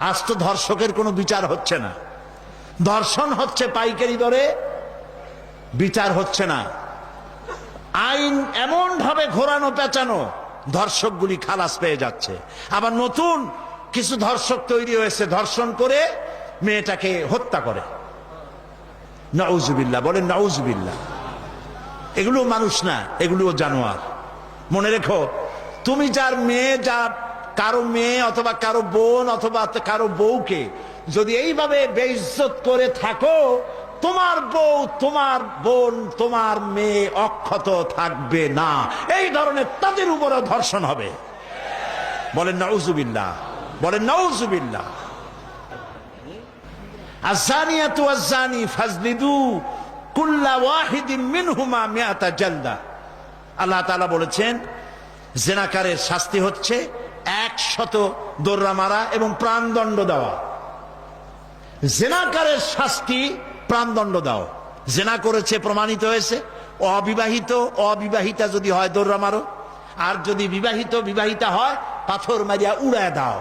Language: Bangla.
আজ তো ধর্ষকের কোনো বিচার হচ্ছে না, ধর্ষণ হচ্ছে পাইকারি দরে, বিচার হচ্ছে না। আইন এমন ভাবে ঘোরানো পেঁচানো, ধর্ষকগুলি খালাস পেয়ে যাচ্ছে। আবার নতুন কিছু ধর্ষক তৈরি হয়েছে, ধর্ষণ করে মেয়েটাকে হত্যা করে। নাউজুবিল্লাহ, বলেন নাউজুবিল্লাহ। এগুলো মানুষ না, এগুলো জানোয়ার। মনে রেখো, তুমি যার মেয়ে, যা কারো মেয়ে অথবা কারো বোন অথবা কারো বউকে যদি এইভাবে বেইজ্জত করে থাকো, তোমার বউ, তোমার বোন, তোমার মেয়ে অক্ষত থাকবে না। এই ধরনের তাদের উপরও ধর্ষণ হবে। বলেন নাউজুবিল্লাহ, বলেন নাউজুবিল্লাহ। আযানিয়াতু ওয়াজ্জানি ফাজলিদু কুল্লা ওয়াহিদিন মিনহুমা মিআতা জালদা। আল্লাহ তাআলা বলেছেন, জেনাকারের শাস্তি হচ্ছে 100 দোররা মারা এবং প্রাণদণ্ড দেওয়া। জেনাকারের শাস্তি প্রাণদণ্ড দাও। জেনা করেছে, প্রমাণিত হয়েছে, অবিবাহিত, অবিবাহিতা যদি হয় দোররা মারো, আর যদি বিবাহিত, বিবাহিতা হয় পাথর মারিয়া উড়ায় দাও।